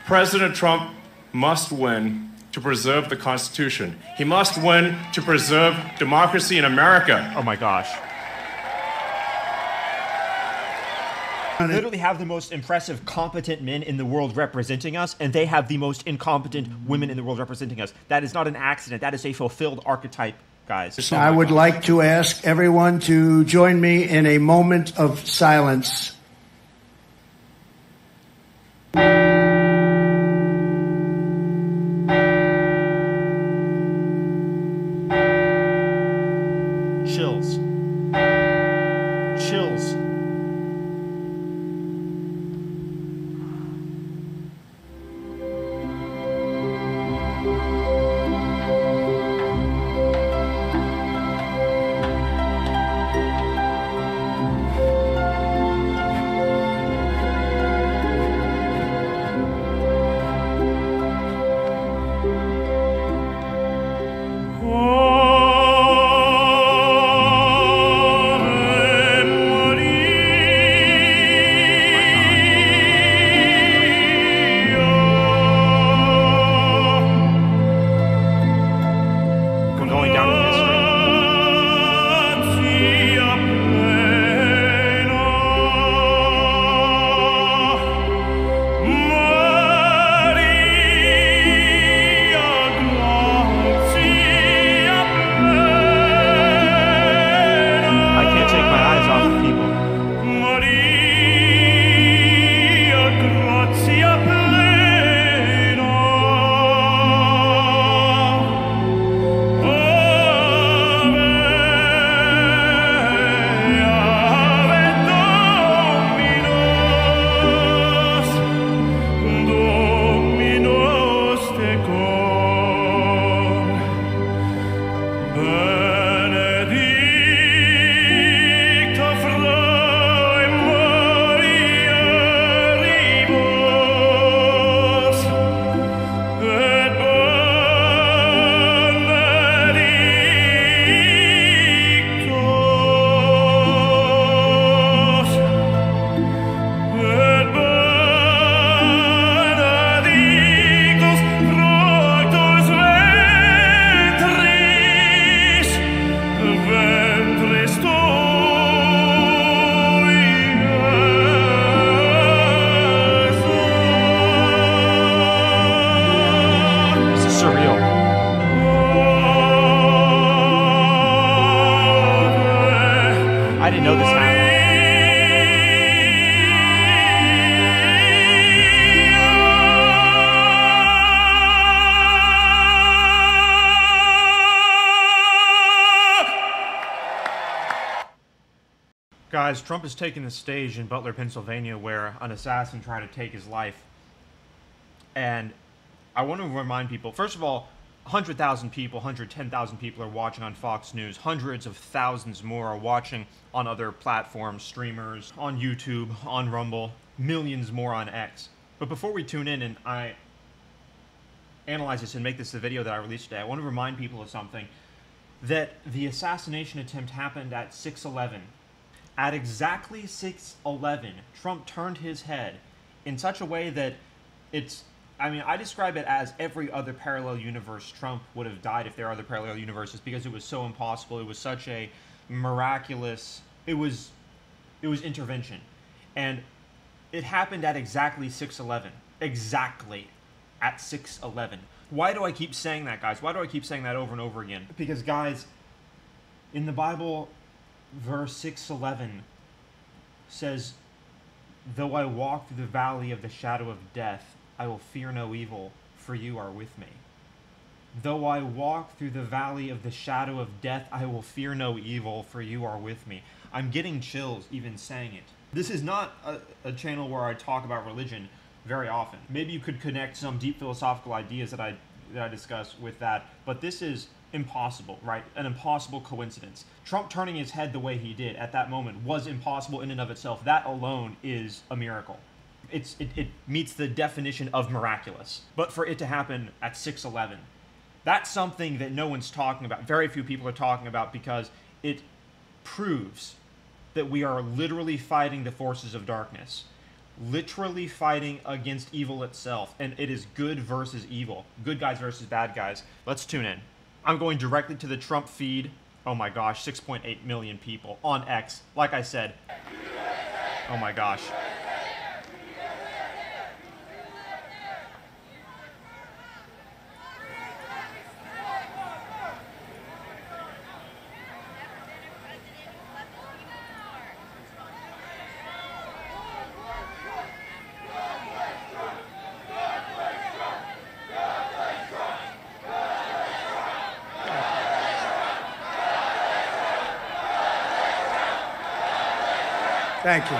President Trump must win to preserve the Constitution. He must win to preserve democracy in America. Oh my gosh. We literally have the most impressive, competent men in the world representing us, and they have the most incompetent women in the world representing us. That is not an accident. That is a fulfilled archetype, guys. I would like to ask everyone to join me in a moment of silence. Chills. Chills. I didn't know this happened. Guys, Trump is taking the stage in Butler, Pennsylvania, where an assassin tried to take his life. And I want to remind people, first of all, 100,000 people, 110,000 people are watching on Fox News. Hundreds of thousands more are watching on other platforms, streamers, on YouTube, on Rumble. Millions more on X. But before we tune in and I analyze this and make this the video that I released today, I want to remind people of something. That the assassination attempt happened at 6/11. At exactly 6/11, Trump turned his head in such a way that it's... I mean, I describe it as every other parallel universe Trump would have died if there are other parallel universes, because it was so impossible. It was such a miraculous... It was intervention. And it happened at exactly 6/11. Exactly at 6/11. Why do I keep saying that, guys? Why do I keep saying that over and over again? Because, guys, in the Bible, verse 6:11 says, "Though I walk through the valley of the shadow of death, I will fear no evil, for you are with me." Though I walk through the valley of the shadow of death, I will fear no evil, for you are with me. I'm getting chills even saying it. This is not a channel where I talk about religion very often. Maybe you could connect some deep philosophical ideas that I discuss with that, but this is impossible, right? An impossible coincidence. Trump turning his head the way he did at that moment was impossible in and of itself. That alone is a miracle. It meets the definition of miraculous. But for it to happen at 6/11, that's something that no one's talking about. Very few people are talking about, because it proves that we are literally fighting the forces of darkness. literally fighting against evil itself, and it is good versus evil. Good guys versus bad guys. Let's tune in. I'm going directly to the Trump feed. Oh my gosh, 6.8 million people on X. Like I said. Oh my gosh. Thank you.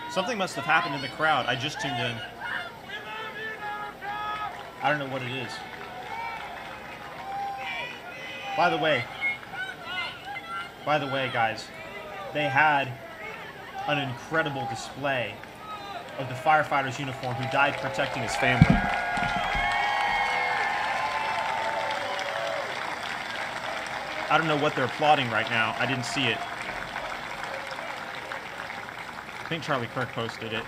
Something must have happened in the crowd. I just tuned in. I don't know what it is. By the way, guys, they had an incredible display of the firefighter's uniform who died protecting his family. I don't know what they're applauding right now. I didn't see it. I think Charlie Kirk posted it.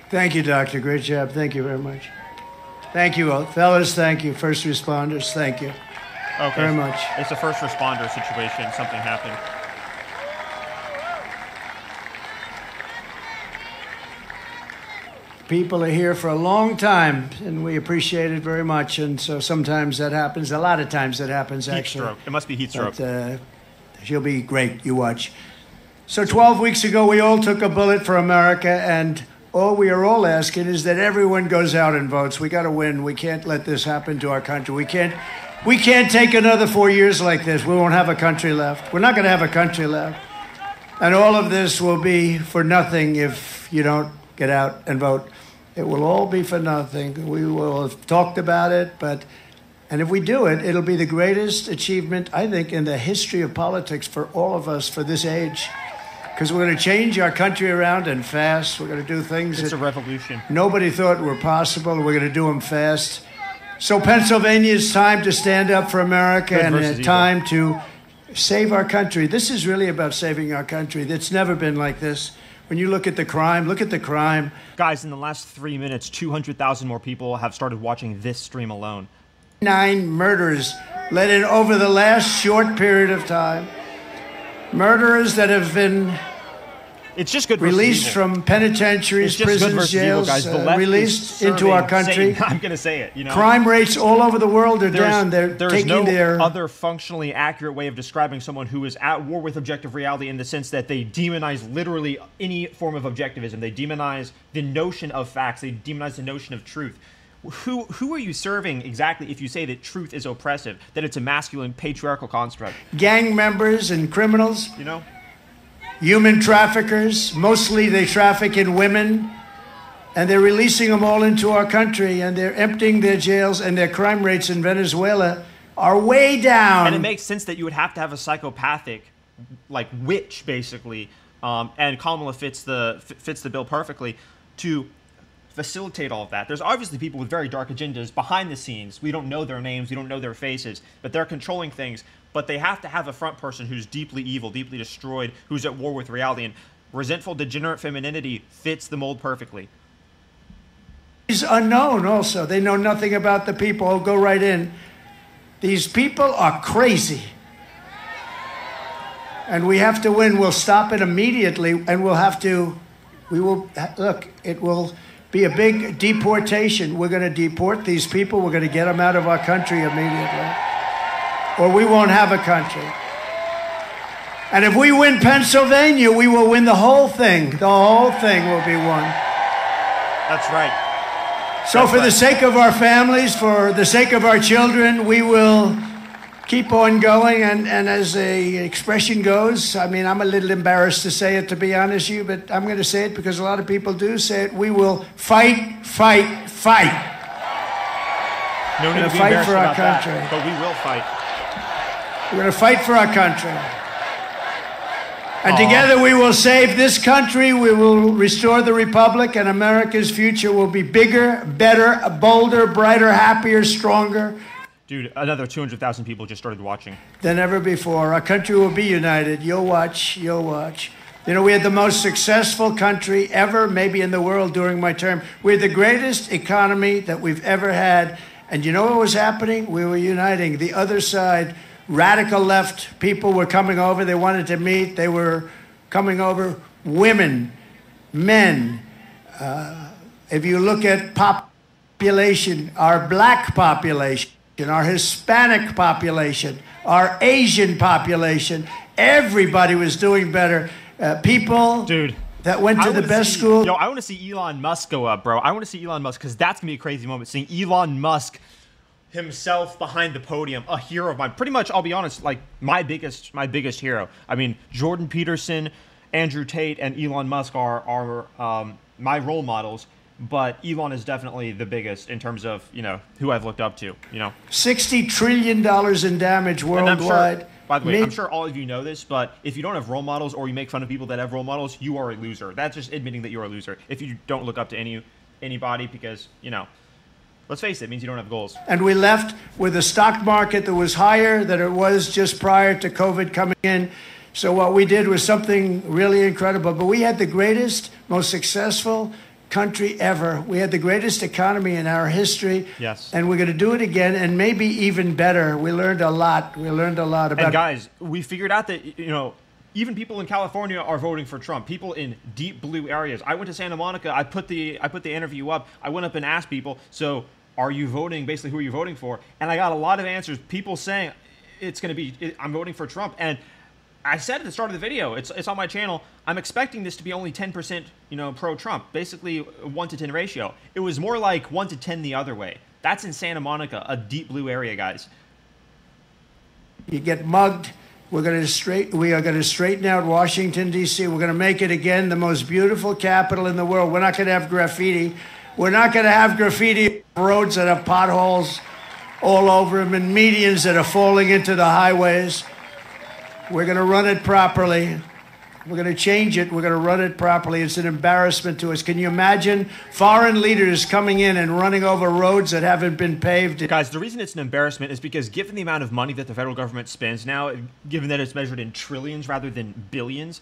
Thank you, Doctor. Great job. Thank you very much. Thank you, all. Fellas. Thank you. First responders. Thank you. Okay. Very much. It's a first responder situation. Something happened. People are here for a long time, and we appreciate it very much. And so sometimes that happens. A lot of times that happens, actually. Heat stroke. It must be heat stroke. But, she'll be great. You watch. So 12 weeks ago, we all took a bullet for America, and all we are all asking is that everyone goes out and votes. We got to win. We can't let this happen to our country. We can't take another 4 years like this. We won't have a country left. We're not going to have a country left. And all of this will be for nothing if you don't get out and vote. It will all be for nothing. We will have talked about it, and if we do it, it'll be the greatest achievement, I think, in the history of politics for all of us for this age. Because we're going to change our country around and fast. We're going to do things It's a revolution. Nobody thought were possible. We're going to do them fast. So Pennsylvania, it's time to stand up for America, and it's time to save our country. This is really about saving our country. It's never been like this. When you look at the crime, look at the crime. Guys, in the last 3 minutes, 200,000 more people have started watching this stream alone. 9 murders let in over the last short period of time. Murderers that have been It's just good released from penitentiaries, prisons, jails, released into our country. I'm going to say it. You know, crime rates all over the world are down. They're taking no their other functionally accurate way of describing someone who is at war with objective reality in the sense that they demonize literally any form of objectivism. They demonize the notion of facts. They demonize the notion of truth. Who are you serving exactly if you say that truth is oppressive, that it's a masculine patriarchal construct? gang members and criminals, You know? human traffickers. Mostly they traffic in women, and they're releasing them all into our country, and they're emptying their jails, and their crime rates in Venezuela are way down. And it makes sense that you would have to have a psychopathic, like, witch, basically, and Kamala fits the bill perfectly, to facilitate all of that. There's obviously people with very dark agendas behind the scenes. We don't know their names, we don't know their faces, but they're controlling things. But they have to have a front person who's deeply evil, deeply destroyed, who's at war with reality, and resentful, degenerate femininity fits the mold perfectly. He's unknown also. They know nothing about the people. Oh, go right in. These people are crazy. And we have to win. We'll stop it immediately, and we will, look, it will be a big deportation. We're going to deport these people. We're going to get them out of our country immediately. Or we won't have a country. And if we win Pennsylvania, we will win the whole thing. The whole thing will be won. That's right. So for the sake of our families, for the sake of our children, we will keep on going. And as the expression goes, I mean, I'm a little embarrassed to say it, to be honest with you, but I'm going to say it because a lot of people do say it. We will fight, fight, fight. No need to be fight embarrassed for our about that, country. but we will fight. We're going to fight for our country. And together we will save this country, we will restore the republic, and America's future will be bigger, better, bolder, brighter, happier, stronger. Dude, another 200,000 people just started watching. Than ever before. Our country will be united. You'll watch, you'll watch. You know, we had the most successful country ever, maybe in the world during my term. We had the greatest economy that we've ever had. And you know what was happening? We were uniting. The other side, radical left people were coming over. They wanted to meet. They were coming over. Women, men. If you look at population, our black population, our Hispanic population, our Asian population, everybody was doing better. People Dude, that went to the best school. Yo, I want to see Elon Musk go up, bro. I want to see Elon Musk because that's going to be a crazy moment. Seeing Elon Musk himself behind the podium, a hero of mine. Pretty much, I'll be honest, like my biggest hero. I mean, Jordan Peterson, Andrew Tate, and Elon Musk are my role models. But Elon is definitely the biggest in terms of, you know, who I've looked up to, you know. $60 trillion in damage worldwide. By the way, I'm sure all of you know this, but if you don't have role models or you make fun of people that have role models, you are a loser. That's just admitting that you're a loser. If you don't look up to anybody because, you know, let's face it, it means you don't have goals. And we left with a stock market that was higher than it was just prior to COVID coming in. So what we did was something really incredible. But we had the greatest, most successful country ever. We had the greatest economy in our history. Yes. And we're going to do it again, and maybe even better. We learned a lot. We learned a lot about... And guys, we figured out that, you know, even people in California are voting for Trump. People in deep blue areas. I went to Santa Monica. I put the interview up. I went up and asked people, so are you voting? Basically, who are you voting for? And I got a lot of answers. People saying I'm voting for Trump. And I said at the start of the video, it's on my channel, I'm expecting this to be only 10%, you know, pro-Trump, basically 1 to 10 ratio. It was more like 1 to 10 the other way. That's in Santa Monica, a deep blue area, guys. You get mugged. We are going to straighten out Washington, D.C. We're going to make it again the most beautiful capital in the world. We're not going to have graffiti. We're not going to have graffiti roads that have potholes all over them and medians that are falling into the highways. We're going to run it properly. We're going to change it. We're going to run it properly. It's an embarrassment to us. Can you imagine foreign leaders coming in and running over roads that haven't been paved? Guys, the reason it's an embarrassment is because given the amount of money that the federal government spends now, given that it's measured in trillions rather than billions,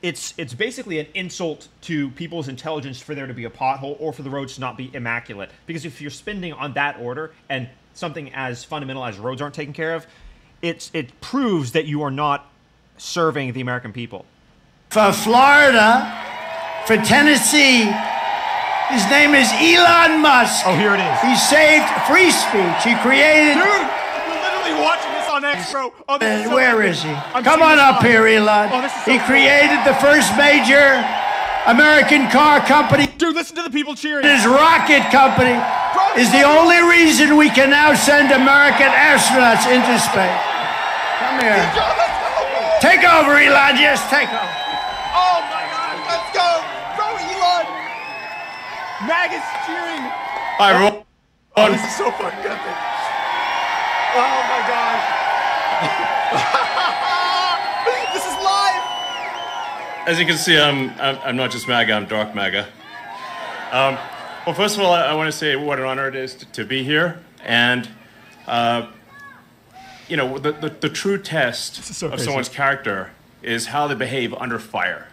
it's basically an insult to people's intelligence for there to be a pothole or for the roads to not be immaculate. Because if you're spending on that order and something as fundamental as roads aren't taken care of, it proves that you are not serving the American people. For Florida, for Tennessee, his name is Elon Musk. Oh, here it is. He saved free speech. He created... Dude, you're literally watching this on X, bro. Oh, this is so where cool. is he? I'm Come on up here, Elon. Oh, this is so he cool. created the first major American car company. Dude, listen to the people cheering. His rocket company is the only reason we can now send American astronauts into space. Come here. Take over, Elon. Just take over. Oh, my God. Let's go. Bro, Elon. Mag is cheering. Oh, this is so fucking epic. Oh, my gosh. This is live. As you can see, I'm not just MAGA, I'm dark MAGA. Well, first of all, I want to say what an honor it is to be here. And, you know, the true test of someone's character is how they behave under fire.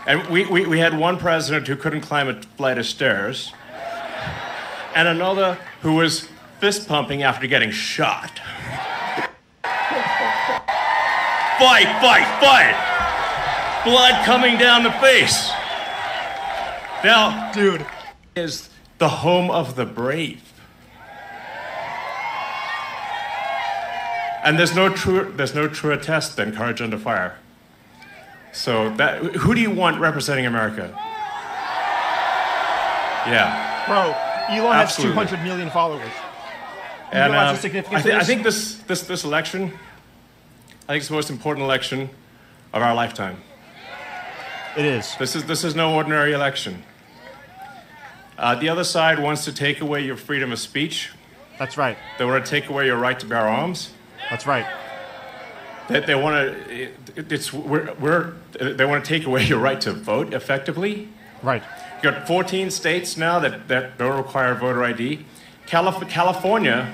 And we had one president who couldn't climb a flight of stairs, and another who was fist pumping after getting shot. Fight, fight, fight! Blood coming down the face. Now, Dude, is the home of the brave. And there's no truer test than courage under fire. So who do you want representing America? Yeah. bro, Elon Absolutely. has 200 million followers. You realize the significance of this? I think this election, I think it's the most important election of our lifetime. It is. This is no ordinary election. The other side wants to take away your freedom of speech. That's right. They want to take away your right to bear arms. That's right. They want to take away your right to vote effectively. Right. You got 14 states now that don't require voter ID. California,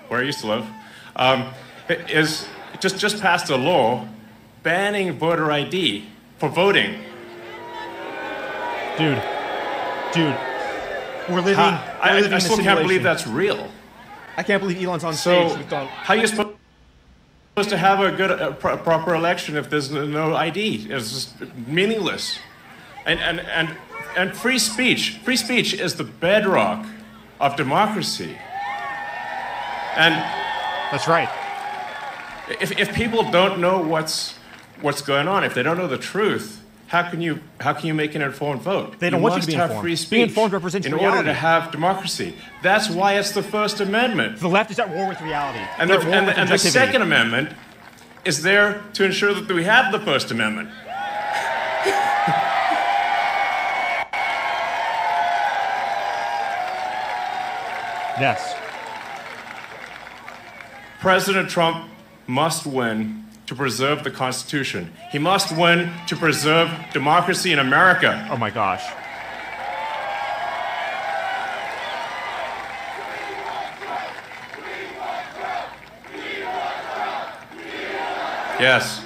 where I used to live, is just passed a law banning voter ID for voting. Dude, we're living. I still can't believe that's real. I can't believe Elon's on stage. So how are you supposed to have a proper election if there's no ID? It's just meaningless. And free speech is the bedrock of democracy. And that's right. If people don't know what's going on, if they don't know the truth, how can you make an informed vote? They don't want you to be have informed. free speech Being informed represents in reality. order to have democracy. That's why it's the First Amendment. The left is at war with reality. And the Second Amendment is there to ensure that we have the First Amendment. Yes. President Trump must win to preserve the Constitution. He must win to preserve democracy in America. Oh my gosh. Yes.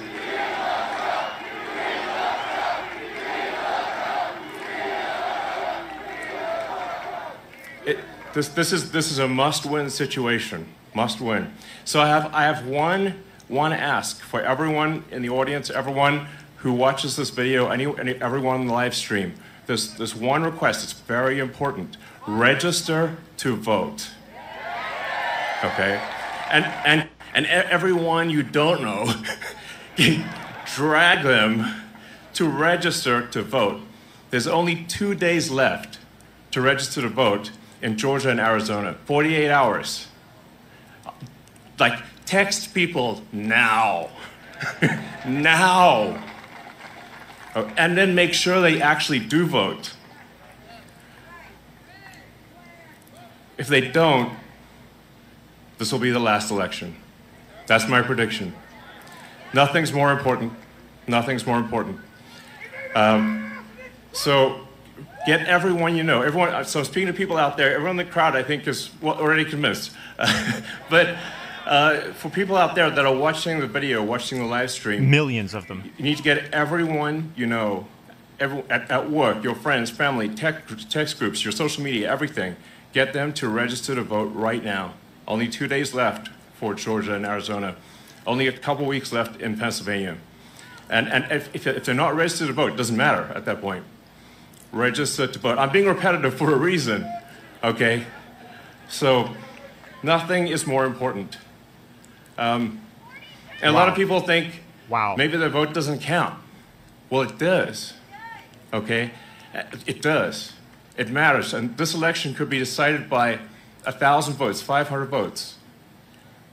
This is a must-win situation. Must win. So I have one ask for everyone in the audience, everyone who watches this video, everyone on the live stream. There's one request. It's very important. Register to vote. Okay? And everyone you don't know, drag them to register to vote. There's only 2 days left to register to vote in Georgia and Arizona. 48 hours. Like, text people now. Now. Oh, and then make sure they actually do vote. If they don't, this will be the last election. That's my prediction. Nothing's more important. Nothing's more important. So get everyone you know. Everyone. So speaking to people out there, everyone in the crowd, I think, is already convinced. But for people out there that are watching the video, watching the live stream, millions of them, you need to get everyone you know, at work, your friends, family, text groups, your social media, everything. Get them to register to vote right now. Only 2 days left for Georgia and Arizona. Only a couple weeks left in Pennsylvania. And if they're not registered to vote, it doesn't matter at that point. Register to vote. I'm being repetitive for a reason, okay? So nothing is more important. And a lot of people think maybe their vote doesn't count. Well, it does, okay? It does. It matters. And this election could be decided by 1,000 votes, 500 votes.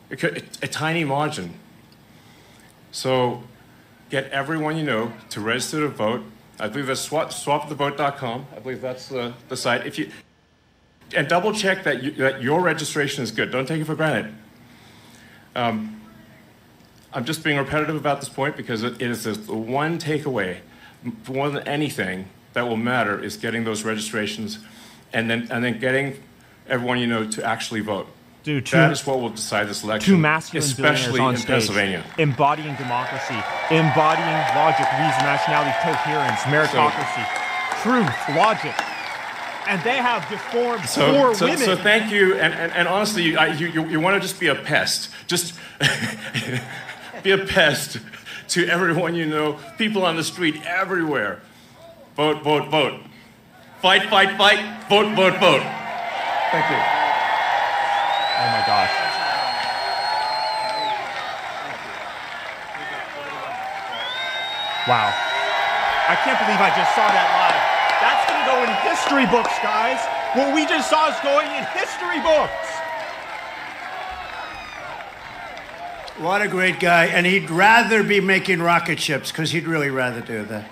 A tiny margin. So get everyone you know to register to vote. I believe that's swapthevote.com. I believe that's the site. And double check that your registration is good. Don't take it for granted. I'm just being repetitive about this point because it is the one takeaway, more than anything, that will matter is getting those registrations and then getting everyone you know to actually vote. Dude, that is what will decide this election, two masculine especially on in stage, Pennsylvania. Embodying democracy, embodying logic, reason, nationality, coherence, meritocracy, truth, logic. And they have deformed poor women. So thank you, and honestly, you want to just be a pest. Just be a pest to everyone you know, people on the street, everywhere. Vote, vote, vote. Fight, fight, fight. Vote, vote, vote. Thank you. Oh my gosh. Wow. I can't believe I just saw that live. That's going to go in history books, guys. What we just saw is going in history books. What a great guy. And he'd rather be making rocket ships, because he'd really rather do that.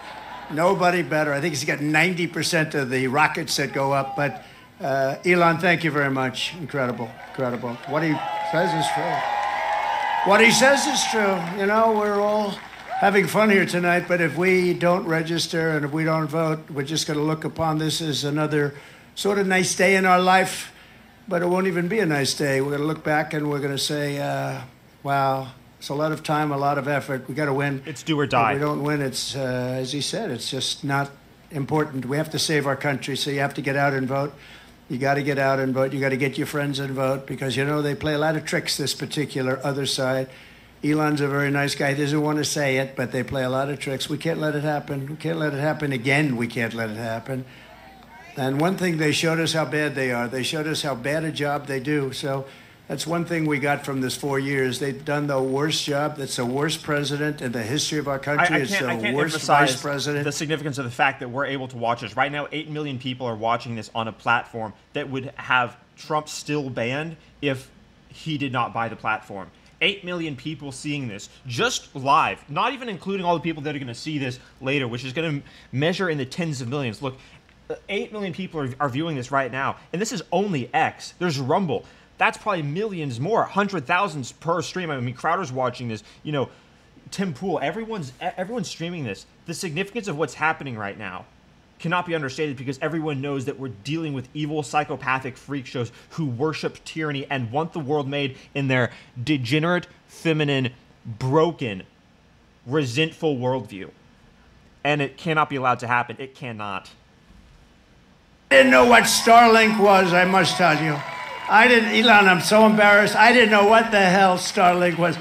Nobody better. I think he's got 90% of the rockets that go up. But Elon, thank you very much. Incredible, incredible. What he says is true. What he says is true. You know, we're all having fun here tonight, but if we don't register and if we don't vote, we're just going to look upon this as another sort of nice day in our life, but it won't even be a nice day. We're going to look back and we're going to say, wow, it's a lot of time, a lot of effort. We got to win. It's do or die. If we don't win, it's, as he said, it's just not important. We have to save our country, so you have to get out and vote. You got to get out and vote. You got to get your friends and vote, because, you know, they play a lot of tricks, this particular other side. Elon's a very nice guy. He doesn't want to say it, but they play a lot of tricks. We can't let it happen. We can't let it happen again. We can't let it happen. And one thing, they showed us how bad they are. They showed us how bad a job they do. So that's one thing we got from this 4 years. They've done the worst job. That's the worst president in the history of our country. I can't worst emphasize vice president. the significance of the fact that we're able to watch this. Right now, 8 million people are watching this on a platform that would have Trump still banned if he did not buy the platform. 8 million people seeing this just live, not even including all the people that are going to see this later, which is going to measure in the tens of millions. Look, 8 million people are viewing this right now, and this is only X. There's Rumble. That's probably millions more, 100,000s per stream. I mean, Crowder's watching this. You know, Tim Pool, everyone's streaming this. The significance of what's happening right now cannot be understated, because everyone knows that we're dealing with evil, psychopathic freak shows who worship tyranny and want the world made in their degenerate, feminine, broken, resentful worldview. And it cannot be allowed to happen. It cannot. I didn't know what Starlink was, I must tell you. Elon, I'm so embarrassed. I didn't know what the hell Starlink was.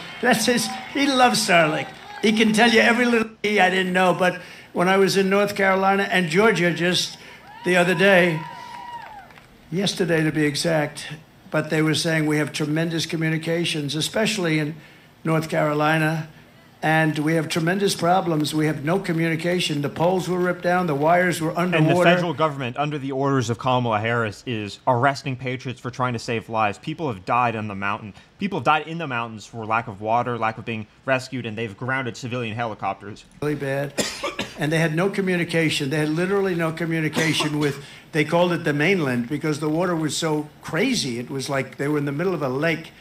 He loves Starlink. He can tell you every little thing I didn't know, but when I was in North Carolina and Georgia just the other day, yesterday to be exact, but they were saying we have tremendous communications, especially in North Carolina, and we have tremendous problems. We have no communication. The poles were ripped down, the wires were underwater. And the federal government, under the orders of Kamala Harris, is arresting patriots for trying to save lives. People have died on the mountain. People have died in the mountains for lack of water, lack of being rescued, and they've grounded civilian helicopters. Really bad. And they had no communication. They had literally no communication with, they called it the mainland, because the water was so crazy. It was like they were in the middle of a lake,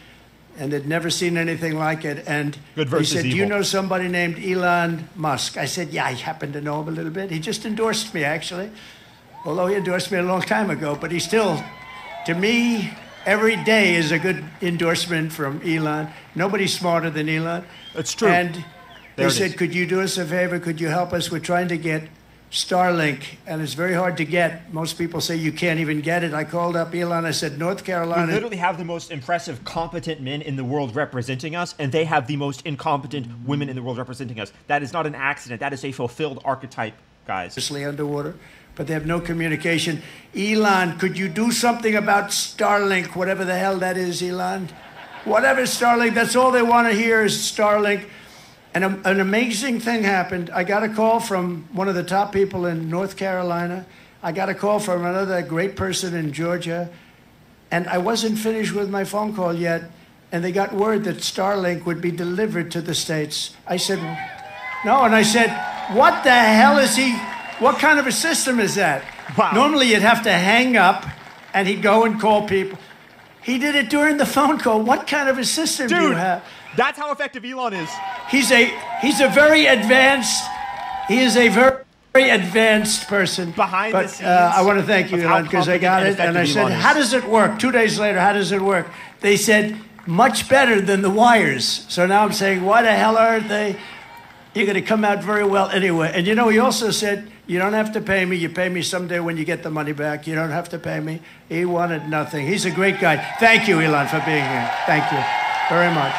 and they'd never seen anything like it. And they said, do you know somebody named Elon Musk? I said, yeah, I happen to know him a little bit. He just endorsed me, actually. Although he endorsed me a long time ago, but he still, to me, every day is a good endorsement from Elon. Nobody's smarter than Elon. It's true. And they said, could you do us a favor? Could you help us? We're trying to get Starlink, and it's very hard to get. Most people say you can't even get it. I called up Elon. I said, North Carolina. We literally have the most impressive, competent men in the world representing us, and they have the most incompetent women in the world representing us. That is not an accident. That is a fulfilled archetype, guys. Obviously underwater, but they have no communication. Elon, could you do something about Starlink, whatever the hell that is, Elon? Whatever Starlink, that's all they want to hear is Starlink. And an amazing thing happened. I got a call from one of the top people in North Carolina. I got a call from another great person in Georgia. And I wasn't finished with my phone call yet. And they got word that Starlink would be delivered to the States. I said, no. And I said, what the hell is he? What kind of a system is that? Wow. Normally you'd have to hang up and he'd go and call people. He did it during the phone call. What kind of a system do you have? That's how effective Elon is. He's a very advanced. He is a very advanced person. Behind the scenes. I want to thank you, Elon, because I got it. And I said, how does it work? 2 days later, how does it work? They said, much better than the wires. So now I'm saying, why the hell aren't they? You're going to come out very well anyway. And you know, he also said, you don't have to pay me. You pay me someday when you get the money back. You don't have to pay me. He wanted nothing. He's a great guy. Thank you, Elon, for being here. Thank you very much.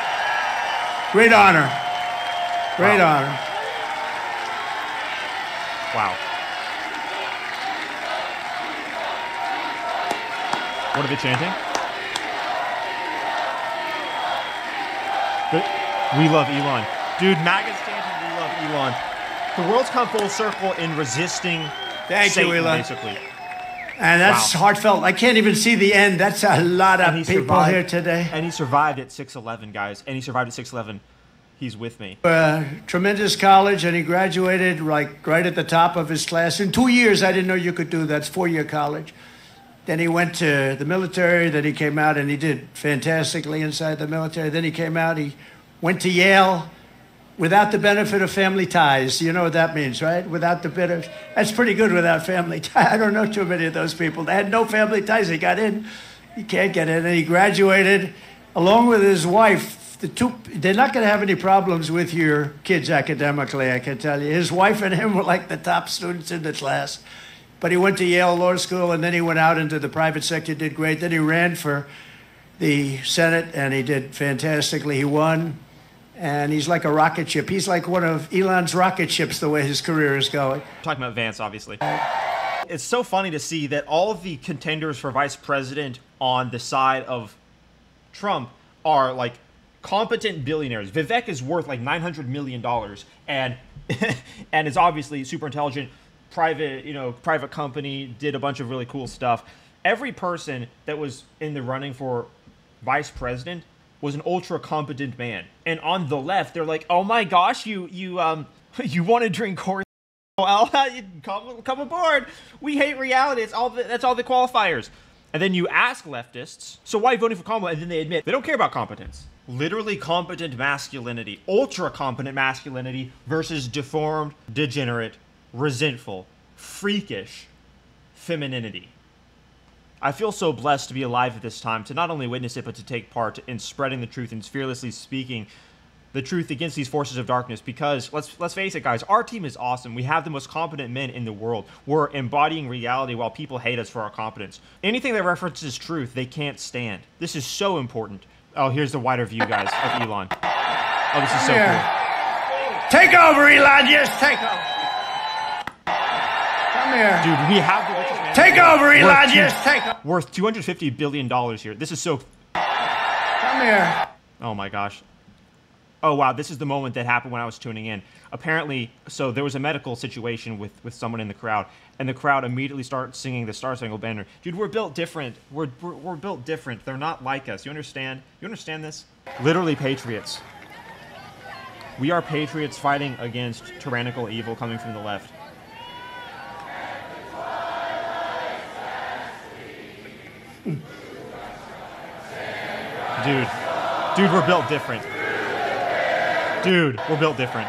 Great honor. Great honor. Wow. What are they chanting? We love Elon. Dude, MAGA's chanting, we love Elon. The world's come full circle in resisting Satan, you, Elon. basically. And that's heartfelt. I can't even see the end. That's a lot of people here today. And he survived at 6'11", guys. And he survived at 6'11". He's with me. Tremendous college, and he graduated like right at the top of his class. In 2 years, I didn't know you could do that. It's 4-year college. Then he went to the military. Then he came out, and he did fantastically inside the military. Then he came out. He went to Yale without the benefit of family ties. You know what that means, right? Without the benefit. That's pretty good without family ties. I don't know too many of those people. They had no family ties. He got in. He can't get in. And he graduated along with his wife. They're not going to have any problems with your kids academically, I can tell you. His wife and him were like the top students in the class. But he went to Yale Law School, and then he went out into the private sector, did great. Then he ran for the Senate, and he did fantastically. He won. And he's like a rocket ship. He's like one of Elon's rocket ships, the way his career is going. Talking about Vance, obviously. It's so funny to see that all of the contenders for vice president on the side of Trump are like competent billionaires. Vivek is worth like $900 million and and is obviously super intelligent, private company, did a bunch of really cool stuff. Every person that was in the running for vice president was an ultra competent man. And on the left, they're like, "Oh my gosh, you want to drink horse? Well, come aboard. We hate reality. That's all the qualifiers." And then you ask leftists, "So why are you voting for Kamala?" And then they admit they don't care about competence. Literally competent masculinity, ultra competent masculinity versus deformed, degenerate, resentful, freakish femininity. I feel so blessed to be alive at this time, to not only witness it, but to take part in spreading the truth and fearlessly speaking the truth against these forces of darkness. Because, let's face it, guys, our team is awesome. We have the most competent men in the world. We're embodying reality while people hate us for our competence. Anything that references truth, they can't stand. This is so important. Oh, here's the wider view, guys, of Elon. Oh, this is so cool. Take over, Elon. Yes, take over. Come here. Dude, we have the richest man. Take over, Elon. Yes, take over. Worth $250 billion here. This is so... Come here. Oh, my gosh. Oh, wow, this is the moment that happened when I was tuning in. Apparently, so there was a medical situation with someone in the crowd, and the crowd immediately started singing the Star Spangled Banner. Dude, we're built different. We're built different. They're not like us. You understand? You understand this? Literally patriots. We are patriots fighting against tyrannical evil coming from the left. Dude, we're built different. Dude, we're built different.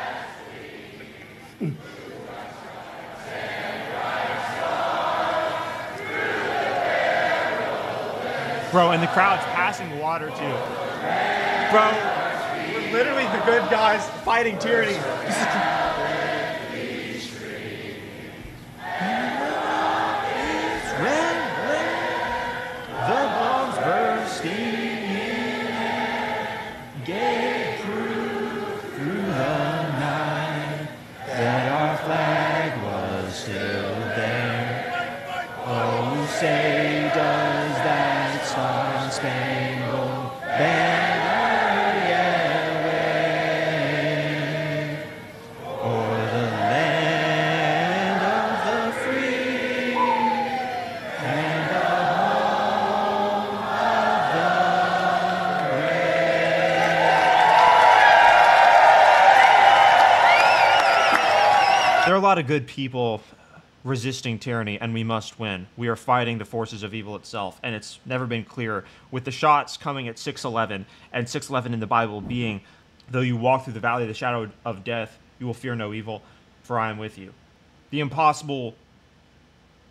Bro, and the crowd's passing water too. Bro, we're literally the good guys fighting tyranny. The bombs bursting. Get through the night that our flag was still there. Oh, say does that star-spangled banner yet wave o'er the land of the free and the home of the brave. There are a lot of good people resisting tyranny, and we must win. We are fighting the forces of evil itself, and it's never been clearer. With the shots coming at 6:11, and 6:11 in the Bible being, though you walk through the valley of the shadow of death, you will fear no evil, for I am with you. The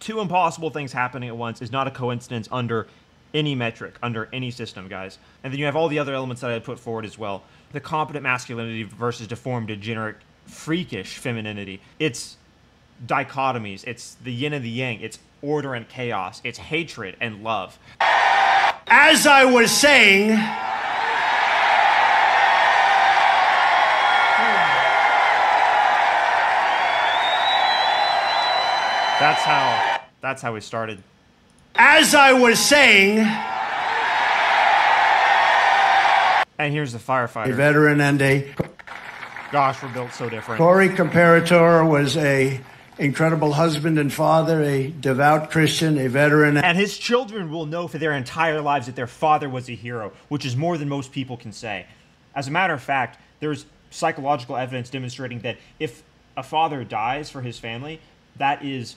two impossible things happening at once is not a coincidence under any metric, under any system, guys. And then you have all the other elements that I put forward as well. The competent masculinity versus deformed, degenerate, freakish femininity. It's dichotomies. It's the yin and the yang. It's order and chaos. It's hatred and love. As I was saying, that's how we started. As I was saying, and here's the firefighter. A veteran and a... Gosh, we're built so different. Corey Comparator was a incredible husband and father, a devout Christian, a veteran. And his children will know for their entire lives that their father was a hero, which is more than most people can say. As a matter of fact, there's psychological evidence demonstrating that if a father dies for his family, that is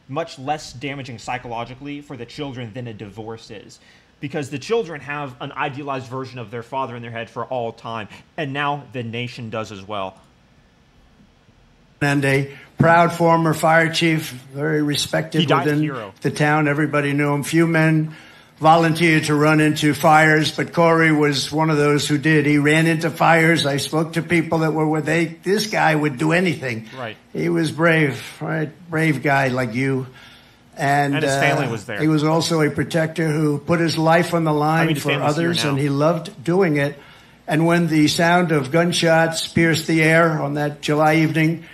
much less damaging psychologically for the children than a divorce is. Because the children have an idealized version of their father in their head for all time, and now the nation does as well. And a proud former fire chief, very respected within the town. Everybody knew him. Few men volunteered to run into fires, but Corey was one of those who did. He ran into fires. I spoke to people that were with this guy would do anything. Right. He was brave, right? Brave guy like you. And his family was there. He was also a protector who put his life on the line for others, and he loved doing it. And when the sound of gunshots pierced the air on that July evening,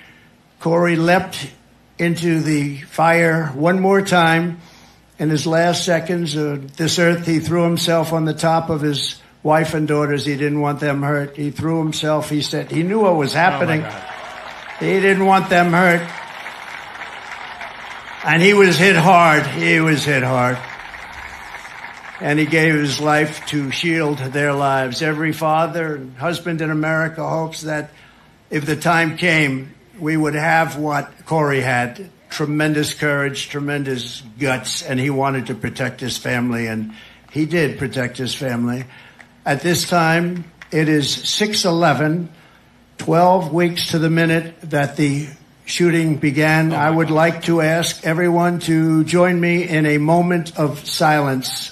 Corey leapt into the fire one more time. In his last seconds of this earth, he threw himself on the top of his wife and daughters. He didn't want them hurt. He threw himself. He said he knew what was happening. He didn't want them hurt. And he was hit hard. He was hit hard. And he gave his life to shield their lives. Every father and husband in America hopes that if the time came, we would have what Corey had. Tremendous courage, tremendous guts, and he wanted to protect his family, and he did protect his family. At this time, it is 6/11, 12 weeks to the minute that the shooting began. I would like to ask everyone to join me in a moment of silence.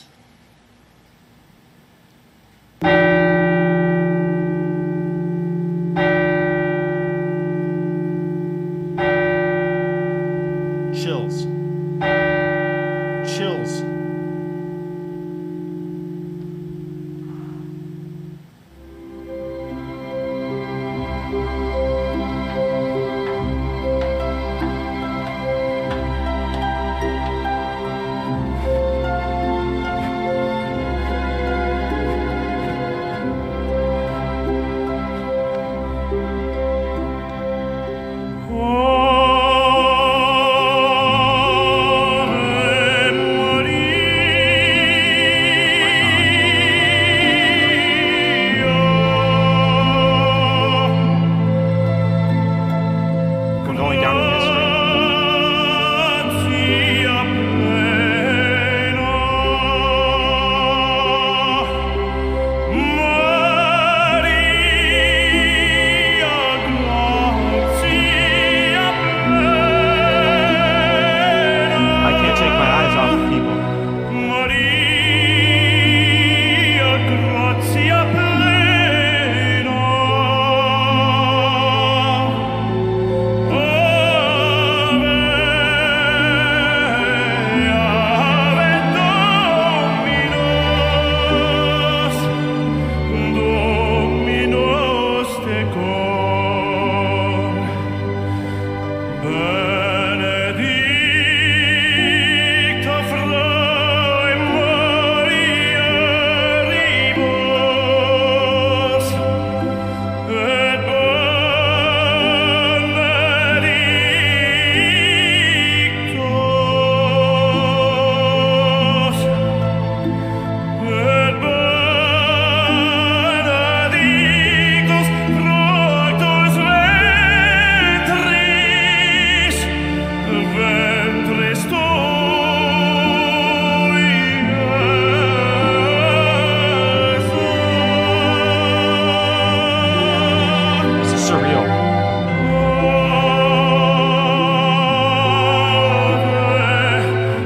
Chills. Chills.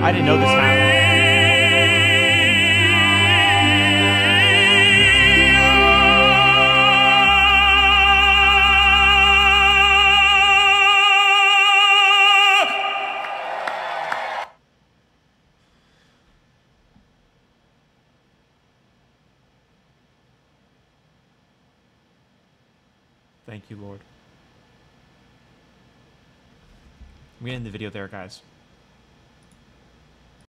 I didn't know this happened. Thank you, Lord. We're going to end the video there, guys.